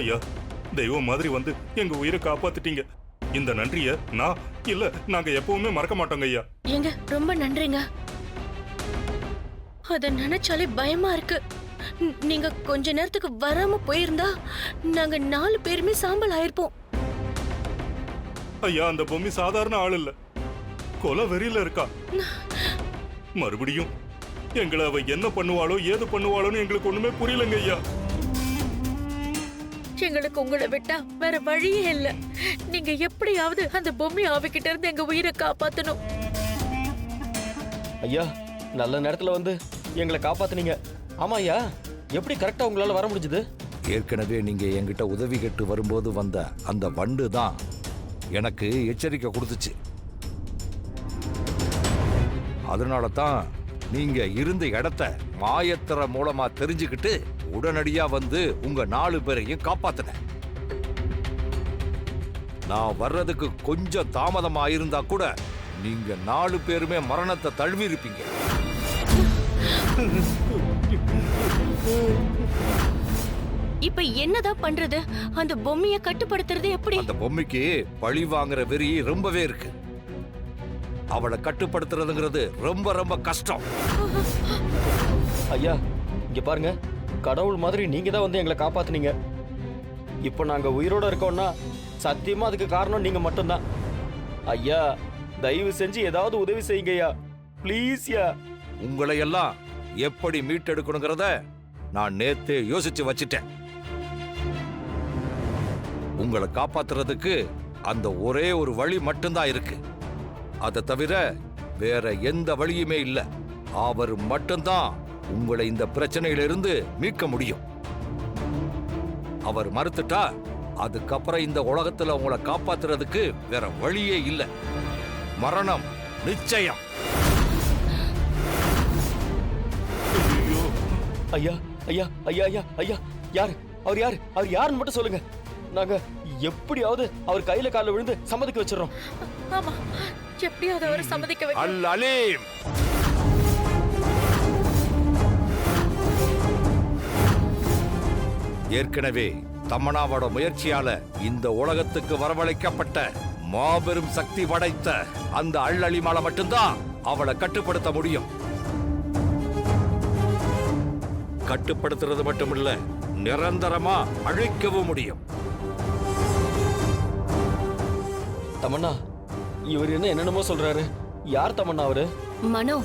ஐயா, தெய்வம் மாதிரி வந்து எங்க உயிரை காப்பாத்திட்டீங்க. இந்த நன்றிய நாங்க எப்பவுமே மறக்க மாட்டோங்க ஐயா. ஏங்க ரொம்ப நன்றிங்க. அத நினைச்சாலே பயமா இருக்கு. நீங்க கொஞ்ச நேரத்துக்கு வராம போயிருந்தா நாங்க 4 பேருமே சாம்பல் ஆயிருப்போம். ஐயா, அந்த பொம்மி சாதாரண ஆள் இல்ல, கொலை வெறியில இருக்கா. மறுபடியும் எங்களை அவ என்ன பண்ணுவாளோ ஏது பண்ணுவாளோன்னு எங்களுக்கு ஒண்ணுமே புரியலங்க ஐயா. எங்களுக்கு உங்களை விட்டா வேற வழியே இல்ல. நீங்க எப்படியாவது அந்த பொம்மை ஆவிக்கிட்ட இருந்து எங்க உயிரை காப்பாத்தணும். ஐயா, நல்ல நேரத்துல வந்து எங்களை காப்பாத்துனீங்க. ஆமா ஐயா, எப்படி கரெக்டா உங்களால வர முடிஞ்சது? ஏற்கனவே நீங்க என்கிட்ட உதவி கேட்டு வரும்போது வந்த அந்த வண்டு தான் எனக்கு எச்சரிக்கை கொடுத்துச்சு. அதனால தான் நீங்க இருந்த இடத்த மாயத்திர மூலமா தெரிஞ்சுக்கிட்டு உடனடியா வந்து உங்க 4 பேரையும் காப்பாத்தினேன். நான் வர்றதுக்கு கொஞ்சம் தாமதமா இருந்தா கூட நீங்க 4 பேருமே மரணத்தை தழுவி இருப்பீங்க. இப்ப என்னதான் பண்றது? அந்த பொம்மைய கட்டுப்படுத்துறது எப்படி? அந்த பொம்மைக்கு பழி வாங்குற வெறி ரொம்பவே இருக்கு. அவளை கட்டுப்படுத்துறதுங்கிறது ரொம்ப ரொம்ப கஷ்டம். ஐயா, இங்க பாருங்க, கடவுள் மாதிரி நீங்க தான் வந்து எங்களை காப்பாத்துனீங்க. இப்போ நாங்க உயிரோட இருக்கோம்னா சத்தியமா அதுக்கு காரணம் நீங்க மட்டும்தான். ஐயா, தயவு செஞ்சு ஏதாவது உதவி செய்யுங்க ஐயா, ப்ளீஸ் யா. உங்களை எல்லாம் எப்படி மீட்டெடுக்கணுங்கிறத நான் நேத்தே யோசிச்சு வச்சிட்டேன். உங்களை காப்பாத்துறதுக்கு அந்த ஒரே ஒரு வழி மட்டும்தான் இருக்கு. அதை தவிர வேற எந்த வழியுமே இல்ல. அவர் மட்டும்தான் உங்களை இந்த பிரச்சனையிலிருந்து மீட்க முடியும். அவர் மறுத்துட்டா அதுக்கப்புறம் இந்த உலகத்துல உங்களை காப்பாத்துறதுக்கு வேற வழியே இல்ல. மரணம் நிச்சயம். ஐயா ஐயா ஐயா ஐயா ஐயா, யாரு அவர்? யாரு அவர்? யாருன்னு மட்டும் சொல்லுங்க. நாங்க எப்படியாவது அவர் கையில காலில் விழுந்து சம்மதிக்க வச்சிடறோம். ஆமா, எப்படியாவது அவரை சம்மதிக்க வைக்க. அல் அலீம். ஏற்கனவே தமனாவோட முயற்சியால இந்த உலகத்துக்கு வரவழைக்கப்பட்ட மாபெரும் சக்தி படைத்த அந்த அல் அலீமால மட்டும்தான் அவளை கட்டுப்படுத்த முடியும். கட்டுப்படுத்துறது மட்டுமில்ல, நிரந்தரமா அழிக்கவும் முடியும். தமன்னா, இவர் என்னென்னமோ சொல்றாரு. யார் தமன்னா அவரு? மனோ,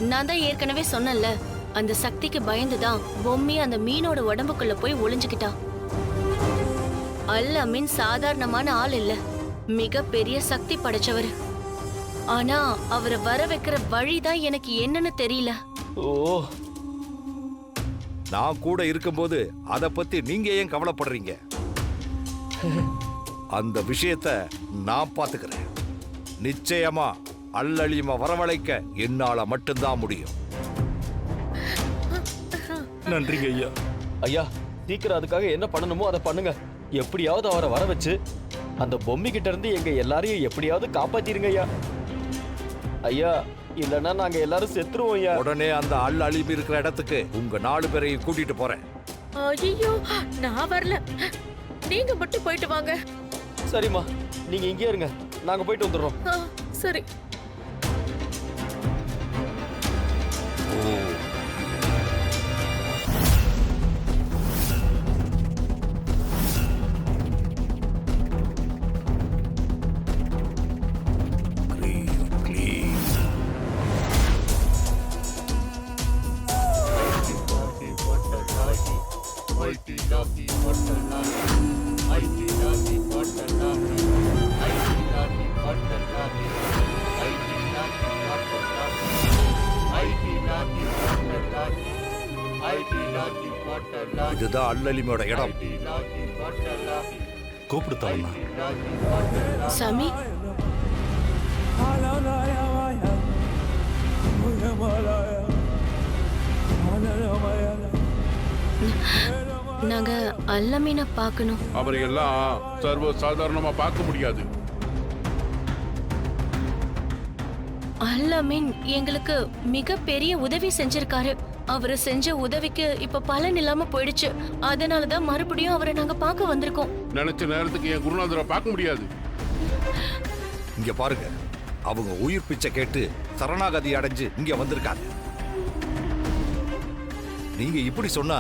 நான் தான் ஏற்கனவே சொன்னேன்ல, அந்த சக்திக்கு பயந்துதான் பொம்மி அந்த மீனோட உடம்புக்குள்ள போய் ஒளிஞ்சுக்கிட்டா. அல் அமீன் சாதாரணமான ஆள் இல்ல, மிக பெரிய சக்தி படைச்சவர். ஆனா அவரை வர வைக்கிற வழிதான் எனக்கு என்னன்னு தெரியல. ஓ, நான் கூட இருக்கும்போது அத பத்தி நீங்க ஏன் கவலைப்படுறீங்க? அந்த விஷயத்தை நான் பாத்துக்கிறேன். நிச்சயமா அல் அலீமை வரவழைக்க என்னால மட்டும்தான் முடியும். நன்றிங்க ஐயா. ஐயா, சீக்கிரம் அதுக்காக என்ன பண்ணணுமோ அதை பண்ணுங்க. எப்படியாவது அவரை வர வச்சு அந்த பொம்மை கிட்ட இருந்து எங்க எல்லாரையும் எப்படியாவது காப்பாத்திருங்க ஐயா. ஐயா, இல்லன்னா நாங்க எல்லாரும் செத்துருவோம் ஐயா. உடனே அந்த அல் அலீம் இருக்கிற இடத்துக்கு உங்க 4 பேரையும் கூட்டிட்டு போறேன். ஐயோ, நான் வரல, நீங்க மட்டும் போயிட்டு வாங்க. சரிம்மா, நீங்க இங்கே இருங்க, நாங்க போயிட்டு வந்துடுறோம். சரி. இதுதான் அல் அலீமோட இடம். கூப்பிடுத்தாங்க சாமி. நாங்க அல் அமீனை பார்க்கணும். அவரை எல்லாம் சர்வ சாதாரணமா பார்க்க முடியாது. அல் அமீன் எங்களுக்கு மிக பெரிய உதவி செஞ்சிருக்காரு. அவரு செஞ்ச உதவிக்கு இப்ப பலன் இல்லாம போயிடுச்சு. அதனாலதான் மறுபடியும் அவரை நாங்க பார்க்க வந்திருக்கோம். நினைச்ச நேரத்துக்கு என் குருநாதரை பார்க்க முடியாது. இங்க பாருங்க, அவங்க உயிர் பிச்சை கேட்டு சரணாகதி அடைஞ்சு இங்க வந்திருக்காங்க. நீங்க இப்படி சொன்னா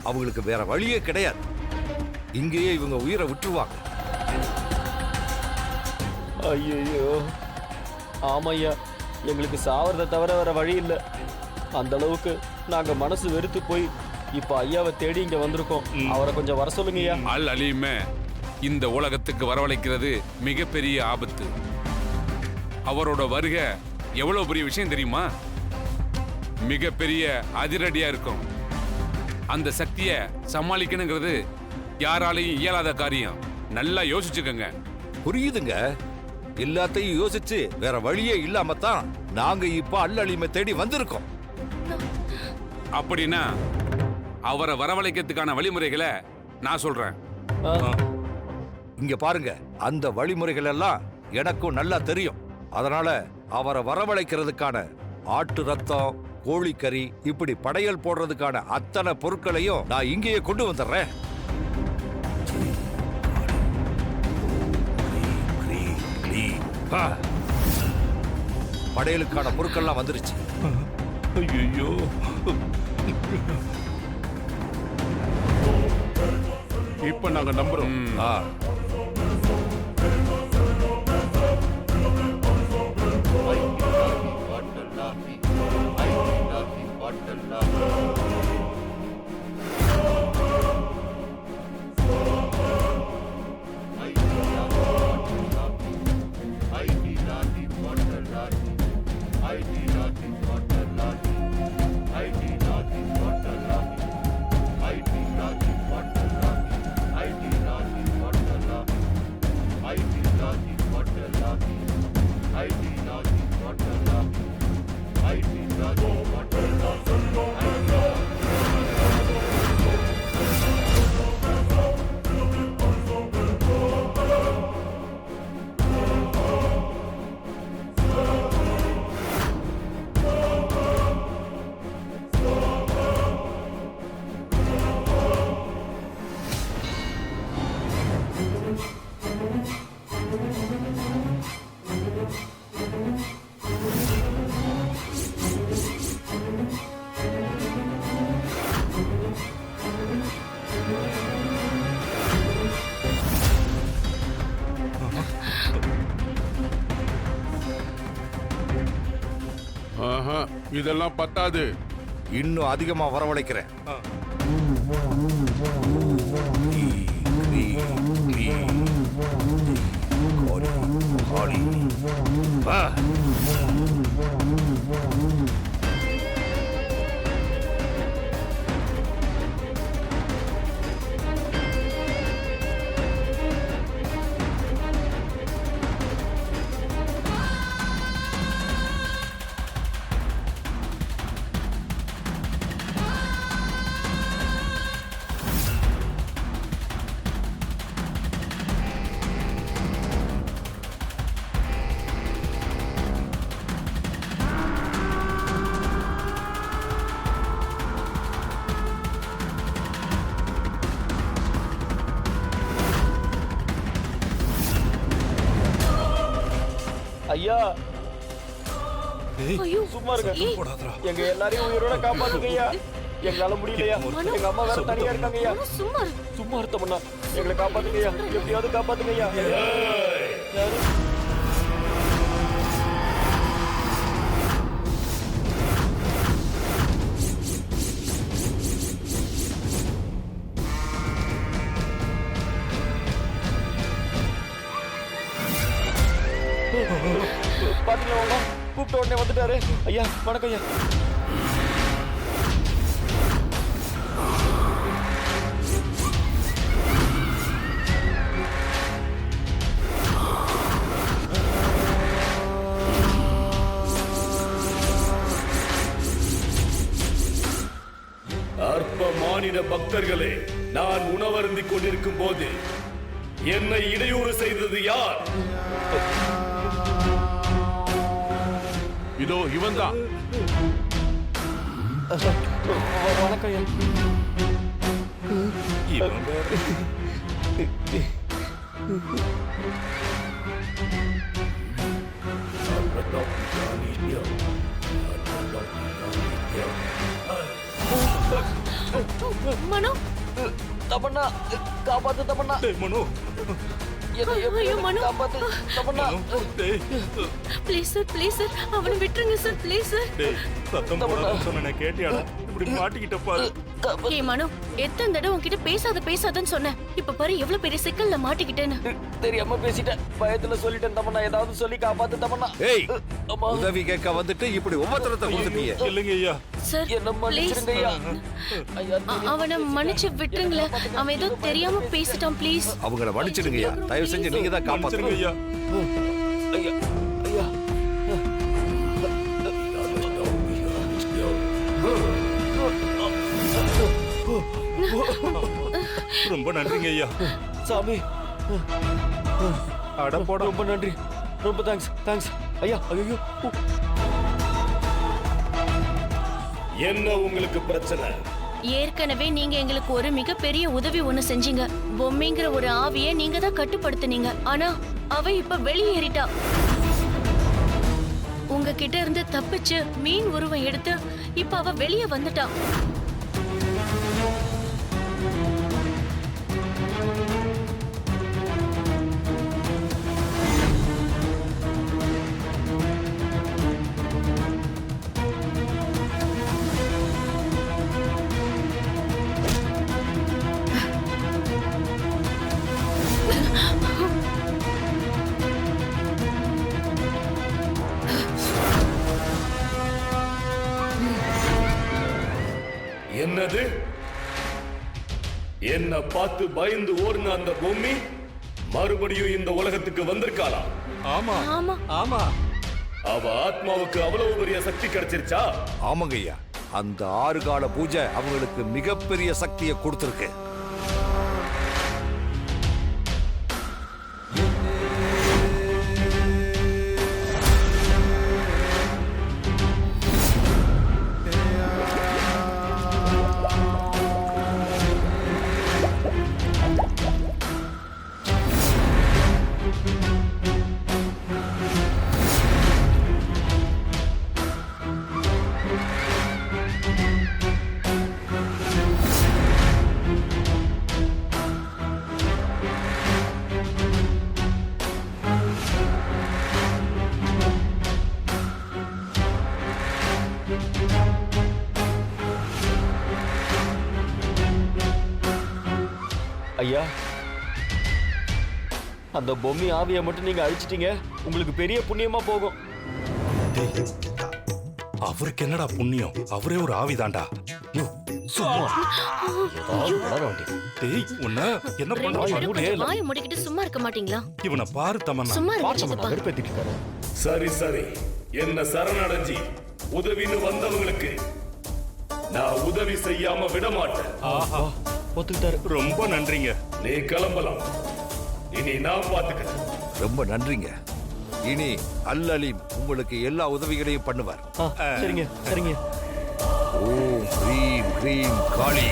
அவங்களுக்கு வேற வழியே கிடையாது. இங்கேயே இவங்க உயிரை விட்டுருவாங்க. ஐயோ, ஆமையா, எங்களுக்கு சாவறதை தவிர வேற வழி இல்லை. அந்த அளவுக்கு நாங்க மனசு வெறுத்து போய் இப்ப ஐயாவை தேடி இங்க வந்திருக்கோம். அவரை கொஞ்சம் வர சொல்லுங்கய்யா. அல் அலீமே இந்த உலகத்துக்கு வரவழைக்கிறது மிகப்பெரிய ஆபத்து. அவரோட வருகை எவ்வளவு பெரிய விஷயம் தெரியுமா? மிகப்பெரிய அதிரடியா இருக்கும். அந்த சக்தியை சமாளிக்கணுங்கிறது யாராலையும் இயலாத காரியம். நல்லா யோசிச்சுக்கங்க. புரியுதுங்க. எல்லாத்தையும் யோசிச்சு வேற வழியே இல்லாம தான் நாங்க இப்ப அல் அலீமை தேடி வந்திருக்கோம். அப்படின்னா அவரை வரவழைக்கிறதுக்கான வழிமுறைகளை நான் சொல்றேன். இங்க பாருங்க, அந்த வழிமுறைகள் எல்லாம் எனக்கும் நல்லா தெரியும். அதனால அவரை வரவழைக்கிறதுக்கான ஆட்டு ரத்தம், கோழிக்கறி, இப்படி படையல் போடுறதுக்கான அத்தனை பொருட்களையும் நான் இங்கேயே கொண்டு வந்துடுறேன். படையலுக்கான பொருட்கள்லாம் வந்துருச்சு. ஐயோ, இப்ப நாங்க நம்புறோம். ஆ. ஆஹா, இதெல்லாம் பத்தாது. இன்னும் அதிகமா வரவழைக்கிறேன். ஐயா, ஐயோ, சும்மா இருங்க. ஏய், எங்க எல்லாரையும் உயிரோட காப்பாத்துங்க ஐயா. எங்களால முடியலையா? மனோ, எங்க அம்மா வேற தனியா இருக்காங்க ஐயா. மனோ, சும்மா இரு. சும்மா இருத்தோம்னா எங்களை காப்பாத்துங்க ஐயா. எப்படியாவது காப்பாத்துங்க ஐயா. யாரு? பாத்தீங்களா உங்க கூப்பிட்ட உடனே வந்துட்டாரு. ஐயா வணக்கம் ஐயா. அற்ப மானிட பக்தர்களே, நான் உணவருந்திக் கொண்டிருக்கும் போது என்னை இடையூறு செய்தது யார்? இதோ இவன்தான். வணக்கம் ஐயா. இவன் வேற. மனோ தமன்னா காப்பாத்து தமன்னா. டேய் மனோ, என்னை ஐயோ, எப்படியாவது மனோ. காப்பாத்து தமன்னா. மனோ, டேய், ப்ளீஸ் சார் அவனை விட்டுருங்க சார் ப்ளீஸ் சார். டேய், சத்தம் போடாதன்னு சொன்னேனே, கேட்டியாடா? இப்படி மாட்டிக்கிட்ட பாரு. ஏய் மனோ, எத்தனை தடவை உன்கிட்ட பேசாதன்னு சொன்னேன். இப்ப பாரு எவ்வளவு பெரிய சிக்கல்ல மாட்டிக்கிட்டேன்னு. தெரியாம பேசிட்டேன், பயத்துல சொல்லிட்டேன் தமன்னா. ஏதாவது சொல்லி காப்பாத்து தமன்னா. ஏய் அம்மா, உதவி கேட்க வந்துட்டு இப்படி உபத்திரத்தை கொடுத்துட்டியே. இல்லைங்க ஐயா. சார் என்ன ப்ளீஸ் மன்னிச்சிருங்க ஐயா. ஐயா, அவனை மன்னிச்சு விட்டுருங்களேன். அவன் ஏதோ தெரியாம பேசிட்டான் ப்ளீஸ். அவங்கள மன்னிச்சிடுங்கய்யா. தயவு செஞ்சு நீங்க தான் மன்னிச்சிருங்க காப்பாத்துங்க. ஐயா. ஐயா, ஐயா. ரொம்ப நன்றிங்க ஐயா. சாமி, அட போடா. ரொம்ப நன்றி. ரொம்ப தேங்க்ஸ் ஐயா. ஐயோ, என்ன உங்களுக்கு பிரச்சனை? ஏற்கனவே நீங்க எங்களுக்கு ஒரு மிகப்பெரிய உதவி ஒண்ணு செஞ்சீங்க. பொம்மைங்கிற ஒரு ஆவியை நீங்க தான் கட்டுப்படுத்துனீங்க. ஆனா அவ இப்ப வெளியேறிட்டா. உங்ககிட்ட இருந்து தப்பிச்சு மீன் உருவம் எடுத்து இப்ப அவ வெளியே வந்துட்டா. என்னது? என்ன பார்த்து பயந்து ஓடுன அந்த பொம்மி மறுபடியும் இந்த உலகத்துக்கு வந்திருக்காளா? ஆமா ஆமா ஆமா. அவ ஆத்மாவுக்கு அவ்வளவு பெரிய சக்தி கிடைச்சிருச்சா? ஆமாங்கய்யா. அந்த 6 கால பூஜை அவங்களுக்கு மிகப்பெரிய சக்தியை கொடுத்துருக்கு. ஐயா, அந்த பொம்மி ஆவியை மட்டும் நீங்க அழிச்சிட்டீங்க. உங்களுக்கு பெரிய புண்ணியமா போகும். டேய், அவருக்கு என்னடா புண்ணியம்? அவரே ஒரு ஆவிதான்டா. டேய், உன்ன என்ன ரெண்டு பண்ண? பேரும் கொஞ்சம் வாயை மூடிக்கிட்டு சும்மா இருக்க மாட்டீங்களா? இவனை பாரு தமன்னா. சும்மா இருக்க சரி என்ன சரணடைஞ்சி உதவின்னு வந்தவங்களுக்கு நான் உதவி செய்யாம விட மாட்டேன். ஆஹா, ஒத்துக்கிட்டாரு. ரொம்ப நன்றிங்க. நீ கிளம்பலாம். இனி நான் பாத்துக்கிறேன். ரொம்ப நன்றிங்க. இனி அல்லலீம் உங்களுக்கு எல்லா உதவிகளையும் பண்ணுவார். சரிங்க. ஓம் ஹ்ரீம் ஹ்ரீம் காளி.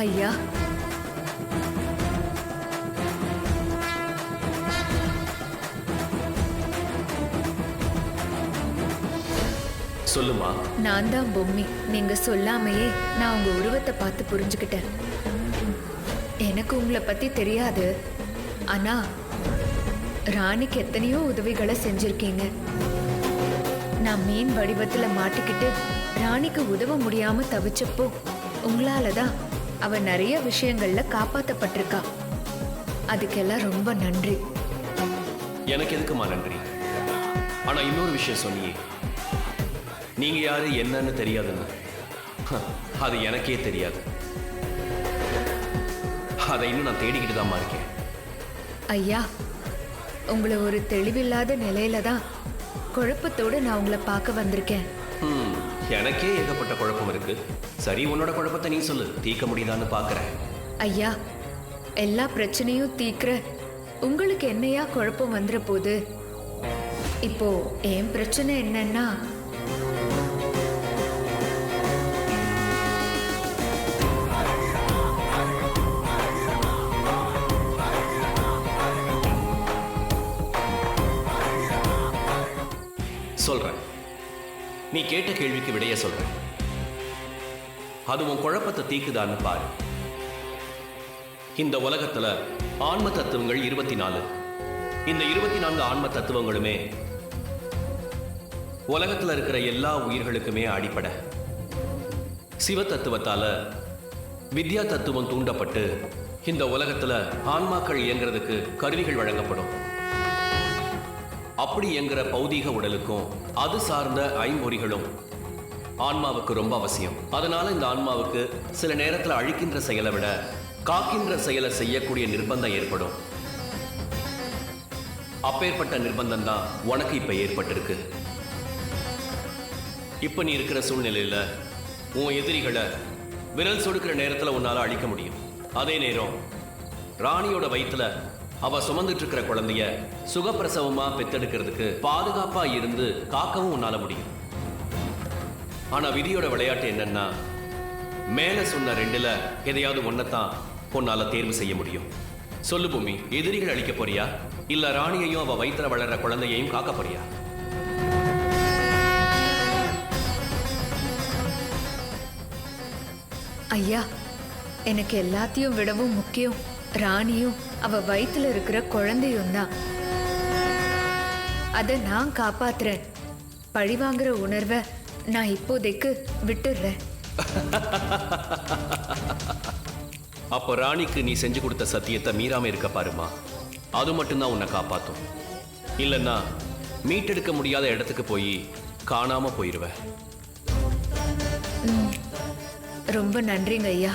ஐயா, சொல்லுமா. நான் தான் பொம்மி. நீங்க சொல்லாமையே நான் உங்க உருவத்தை பார்த்து புரிஞ்சுக்கிட்டேன். எனக்கு உங்களை பத்தி தெரியாது. ஆனா ராணிக்கு எத்தனையோ உதவிகளை செஞ்சிருக்கீங்க. நான் மீன் வடிவத்துல மாட்டிக்கிட்டு ராணிக்கு உதவ முடியாம தவிச்சப்போ உங்களாலதான் அவ நிறைய விஷயங்கள்ல காப்பாத்தப்பட்டிருக்கா. அதுக்கெல்லாம் ரொம்ப நன்றி. எனக்கு எதுக்குமா நன்றி? ஆனா இன்னொரு விஷயம் சொன்னியே, நீங்க யாரு என்னன்னு தெரியாதுன்னு. அது எனக்கே தெரியாது. அதை இன்னும் நான் தேடிக்கிட்டு தான் இருக்கேன். ஐயா, உங்களை ஒரு தெளிவில்லாத நிலையில தான் குழப்பத்தோடு நான் உங்களை பார்க்க வந்திருக்கேன். எனக்கே ஏகப்பட்ட குழப்பம் இருக்கு. சரி, உன்னோட குழப்பத்தை நீ சொல்லு, தீர்க்க முடியுதான்னு பார்க்கறேன். ஐயா, எல்லா பிரச்சனையும் தீர்க்கிற உங்களுக்கு என்னையா குழப்பம் வந்துற போது? இப்போ என் பிரச்சனை என்னன்னா, சொல்றேன். நீ கேட்ட கேள்விக்கு விடைய சொல்றேன். அது உன் குழப்பத்தை தீக்குதான்னு பாரு. இந்த உலகத்துல ஆன்ம தத்துவங்கள் 24. இந்த 24 ஆன்ம தத்துவங்களுமே உலகத்துல இருக்கிற எல்லா உயிர்களுக்குமே அடிப்படை. சிவ தத்துவத்தால வித்யா தத்துவம் தூண்டப்பட்டு இந்த உலகத்துல ஆன்மாக்கள் இயங்குறதுக்கு கருவிகள் வழங்கப்படும். அப்படி இயங்குற பௌதீக உடலுக்கும் அது சார்ந்த ஐம்பொறிகளும் ஆன்மாவுக்கு ரொம்ப அவசியம். அதனால இந்த ஆன்மாவுக்கு சில நேரத்தில் அழிக்கின்ற செயலை விட காக்கின்ற செயலை செய்யக்கூடிய நிர்பந்தம் ஏற்படும். அப்பேற்பட்ட நிர்பந்தம் தான் உனக்கு இப்ப ஏற்பட்டிருக்கு. இப்ப நீ இருக்கிற சூழ்நிலையில உன் எதிரிகளை விரல் சொடுக்கிற நேரத்துல உன்னால அழிக்க முடியும். அதே நேரம் ராணியோட வயிற்றுல அவ சுமந்துட்டு இருக்கிற குழந்தைய சுகப்பிரசவமா பெத்தெடுக்கிறதுக்கு பாதுகாப்பா இருந்து காக்கவும் உன்னால முடியும். ஆனா விதியோட விளையாட்டு என்னன்னா, மேல சொன்ன 2ல எதையாவது ஒன்னத்தான் உன்னால தேர்வு செய்ய முடியும். சொல்லு பூமி, எதிரிகள் அழிக்க போறியா இல்ல ராணியையும் அவ வயிற்றுல வளர்ற குழந்தையையும் காக்க போறியா? ஐயா, எனக்கு எல்லாத்தையும் விடவும் முக்கியம் ராணியும் அவ வயித்துல இருக்கிற குழந்தையும் தான். அத நான் காப்பாத்துறேன். பழிவாங்குற உணர்வை நான் இப்போதைக்கு விட்டுடுறேன். அப்ப ராணிக்கு நீ செஞ்சு கொடுத்த சத்தியத்தை மீறாம இருக்க பாருமா. அது மட்டும்தான் உன்னை காப்பாத்தும். இல்லைன்னா மீட்டெடுக்க முடியாத இடத்துக்கு போய் காணாம போயிருவ. ரொம்ப நன்றிங்க ஐயா.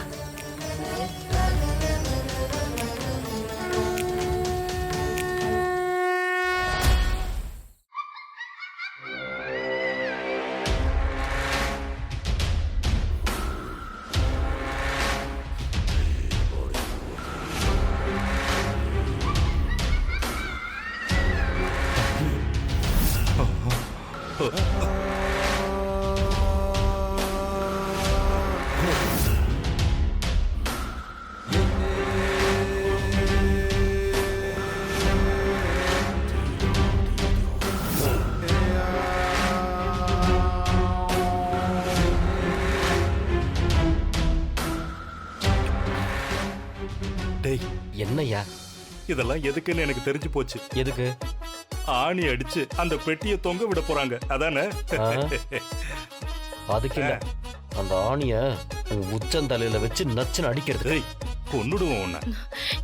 என்னையா இதெல்லாம் எதுக்குன்னு எனக்கு தெரிஞ்சு போச்சு. எதுக்கு? ஆணி அடிச்சு அந்த பெட்டியை தொங்க விட போறாங்க, அதானே? அதுக்கு இல்ல, அந்த ஆணிய உன் உச்சந்தலையில வச்சு நச்சுன்னு அடிக்கிறது. கொன்னுடுவோம் உன்னை.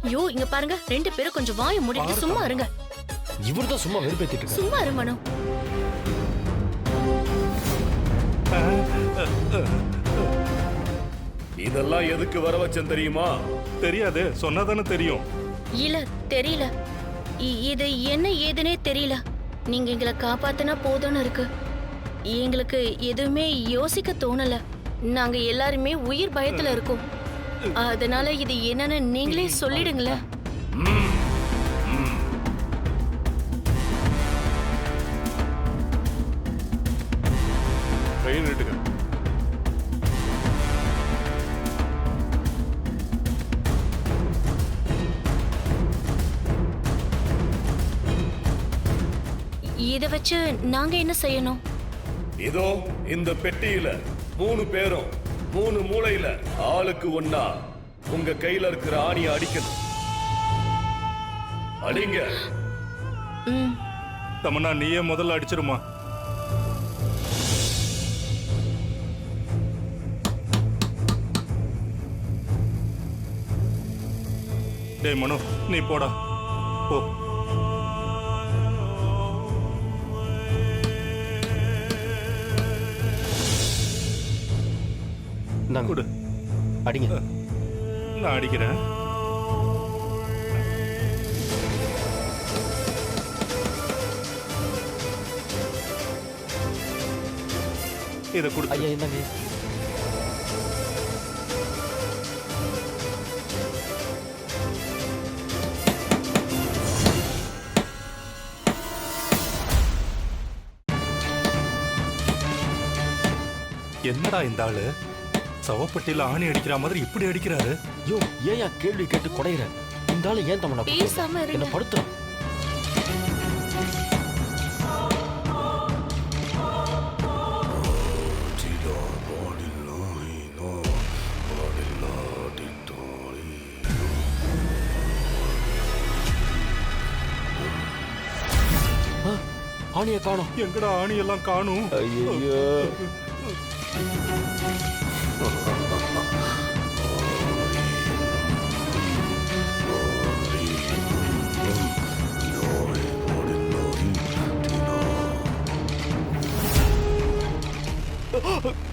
ஐயோ, இங்க பாருங்க, 2 பேரும் கொஞ்சம் வாயை மூடிட்டு சும்மா இருங்க. இவர்தான் சும்மா வெறுப்பேத்திட்டு இருக்காரு. சும்மா இரு மனோ. இதெல்லாம் எதுக்கு வர வச்சேன் தெரியுமா? தெரியாது, சொன்னாதானே தெரியும். இல்ல, தெரியல. இது என்ன ஏதுனே தெரியல. நீங்க எங்களை காப்பாத்தினா போதும்னு இருக்கு. எங்களுக்கு எதுவுமே யோசிக்க தோணல. நாங்க எல்லாருமே உயிர் பயத்துல இருக்கோம். அதனால இது என்னன்னு நீங்களே சொல்லிடுங்களேன். ட்ரெயின் எடுக்க. இத வச்சு நாங்க என்ன செய்யணும்? இதோ இந்த பெட்டியில 3 பேரும் 3 மூலையில ஆளுக்கு ஒண்ணா உங்க கையில இருக்கிற ஆணியை அடிக்கணும். அடிங்க. தமன்னா, நீயே முதல்ல அடிச்சிருமா. டேய் மனோ, நீ போடா போ. இந்தாங்க. கொடு. அடிங்க. நான் அடிக்கிறேன். இதை கொடு. ஐயா இந்தாங்க. என்னடா இந்த ஆளு சவப்பட்டியில ஆணி அடிக்கிற மாதிரி இப்படி அடிக்கிறாரு? ஐயோ ஏயா கேள்வி கேட்டு குடையிற? இந்த ஆளு ஏன் தமிழா பேசாம இருங்க. என்ன படுத்துறான்? ஆணியை காணோம். எங்கடா ஆணி எல்லாம் காணும்? ஐயோ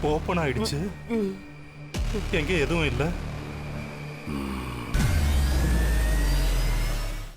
ஓப்பன் ஆயிடுச்சு. எங்க எதுவும் இல்ல.